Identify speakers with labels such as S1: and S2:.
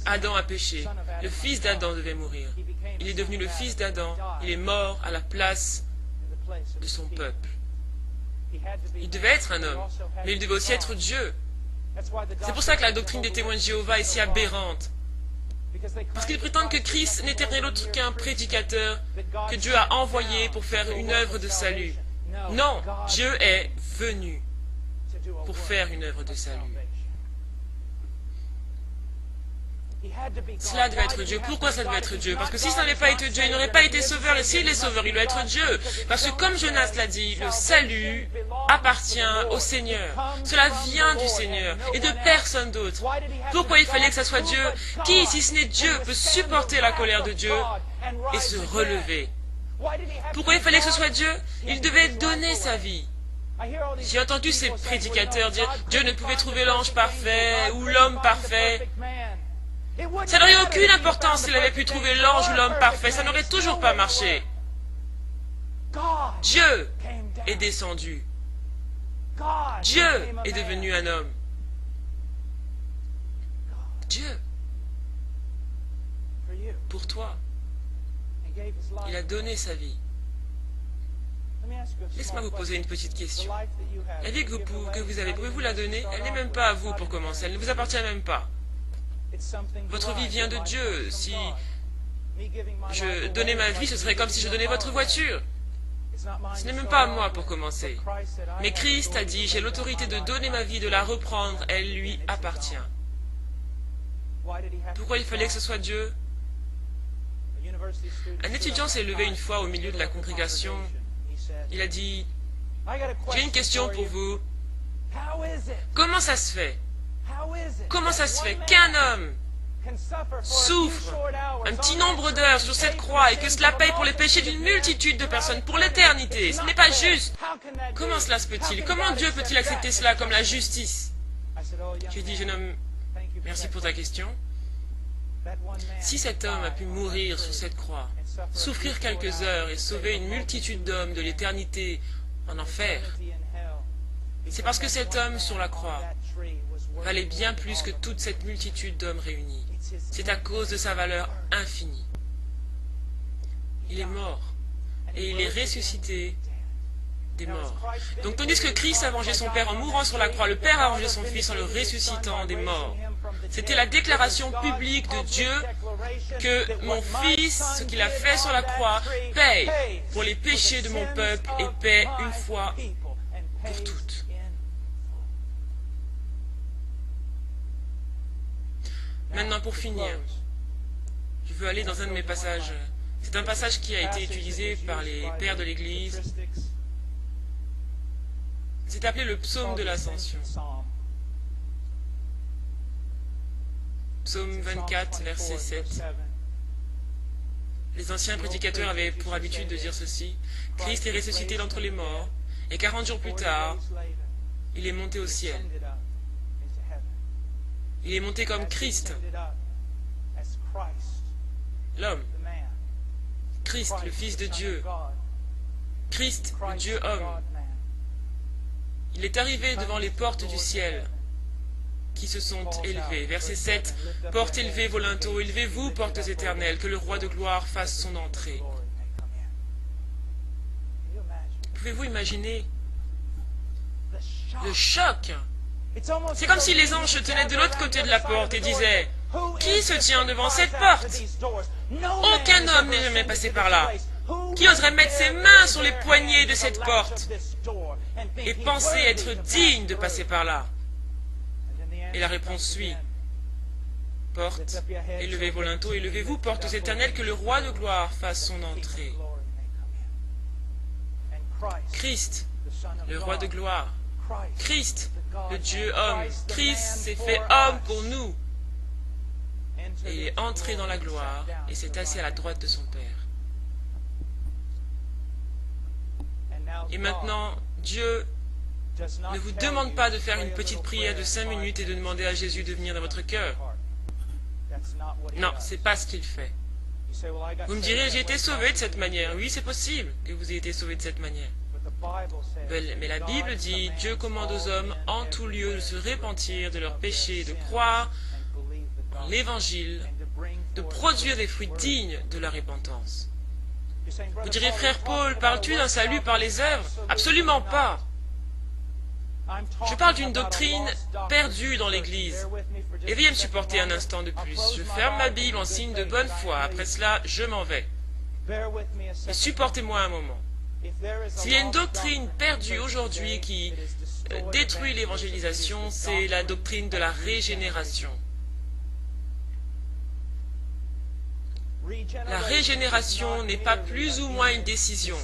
S1: Adam a péché. Le fils d'Adam devait mourir. Il est devenu le fils d'Adam. Il est mort à la place de son peuple. Il devait être un homme, mais il devait aussi être Dieu. C'est pour ça que la doctrine des témoins de Jéhovah est si aberrante. Parce qu'ils prétendent que Christ n'était rien d'autre qu'un prédicateur que Dieu a envoyé pour faire une œuvre de salut. Non, Dieu est venu pour faire une œuvre de salut. Cela devait être Dieu. Pourquoi ça devait être Dieu? Parce que si ça n'avait pas été Dieu, il n'aurait pas été sauveur. Et s'il est sauveur, il doit être Dieu. Parce que comme Jonas l'a dit, le salut appartient au Seigneur. Cela vient du Seigneur et de personne d'autre. Pourquoi il fallait que ça soit Dieu? Qui, si ce n'est Dieu, peut supporter la colère de Dieu et se relever? Pourquoi il fallait que ce soit Dieu? Il devait donner sa vie. J'ai entendu ces prédicateurs dire Dieu ne pouvait trouver l'ange parfait ou l'homme parfait. Ça n'aurait aucune importance s'il avait pu trouver l'ange ou l'homme parfait. Ça n'aurait toujours pas marché. Dieu est descendu. Dieu est devenu un homme. Dieu, pour toi, il a donné sa vie. Laisse-moi vous poser une petite question. La vie que vous avez, pouvez-vous la donner? Elle n'est même pas à vous pour commencer. Elle ne vous appartient même pas. Votre vie vient de Dieu. Si je donnais ma vie, ce serait comme si je donnais votre voiture. Ce n'est même pas à moi pour commencer. Mais Christ a dit, j'ai l'autorité de donner ma vie, de la reprendre, elle lui appartient. Pourquoi il fallait que ce soit Dieu? Un étudiant s'est levé une fois au milieu de la congrégation. Il a dit, j'ai une question pour vous. Comment ça se fait? Comment ça se fait qu'un homme souffre un petit nombre d'heures sur cette croix et que cela paye pour les péchés d'une multitude de personnes pour l'éternité? Ce n'est pas juste. Comment cela se peut-il? Comment Dieu peut-il accepter cela comme la justice? J'ai dit, jeune homme, merci pour ta question. Si cet homme a pu mourir sur cette croix, souffrir quelques heures et sauver une multitude d'hommes de l'éternité en enfer, c'est parce que cet homme sur la croix valait bien plus que toute cette multitude d'hommes réunis. C'est à cause de sa valeur infinie. Il est mort et il est ressuscité des morts. Donc tandis que Christ a vengé son Père en mourant sur la croix, le Père a vengé son Fils en le ressuscitant des morts. C'était la déclaration publique de Dieu que mon Fils, ce qu'il a fait sur la croix, paye pour les péchés de mon peuple et paie une fois pour toutes. Maintenant, pour finir, je veux aller dans un de mes passages. C'est un passage qui a été utilisé par les pères de l'Église. C'est appelé le psaume de l'Ascension. Psaume 24, verset 7. Les anciens prédicateurs avaient pour habitude de dire ceci. Christ est ressuscité d'entre les morts, et 40 jours plus tard, il est monté au ciel. Il est monté comme Christ, l'homme. Christ, le Fils de Dieu. Christ, le Dieu homme. Il est arrivé devant les portes du ciel qui se sont élevées. Verset 7. Portes élevées vos linteaux, élevez-vous, portes éternelles, que le roi de gloire fasse son entrée. Pouvez-vous imaginer le choc? C'est comme si les anges se tenaient de l'autre côté de la porte et disaient « Qui se tient devant cette porte? Aucun homme n'est jamais passé par là. Qui oserait mettre ses mains sur les poignées de cette porte et penser être digne de passer par là ?» Et la réponse suit. Porte, élevez vos linteaux, élevez-vous, portes éternelles, que le roi de gloire fasse son entrée. Christ, le roi de gloire. Christ, le Dieu homme. Christ s'est fait homme pour nous. Et il est entré dans la gloire et s'est assis à la droite de son Père. Et maintenant, Dieu ne vous demande pas de faire une petite prière de 5 minutes et de demander à Jésus de venir dans votre cœur. Non, ce n'est pas ce qu'il fait. Vous me direz, j'ai été sauvé de cette manière. Oui, c'est possible que vous ayez été sauvé de cette manière. Mais la Bible dit, Dieu commande aux hommes en tout lieu de se repentir de leurs péchés, de croire en l'Évangile, de produire des fruits dignes de la repentance. Vous direz, frère Paul, parles-tu d'un salut par les œuvres? Absolument pas. Je parle d'une doctrine perdue dans l'Église. Et veuillez me supporter un instant de plus. Je ferme ma Bible en signe de bonne foi. Après cela, je m'en vais. Mais supportez-moi un moment. S'il y a une doctrine perdue aujourd'hui qui détruit l'évangélisation, c'est la doctrine de la régénération. La régénération n'est pas plus ou moins une décision.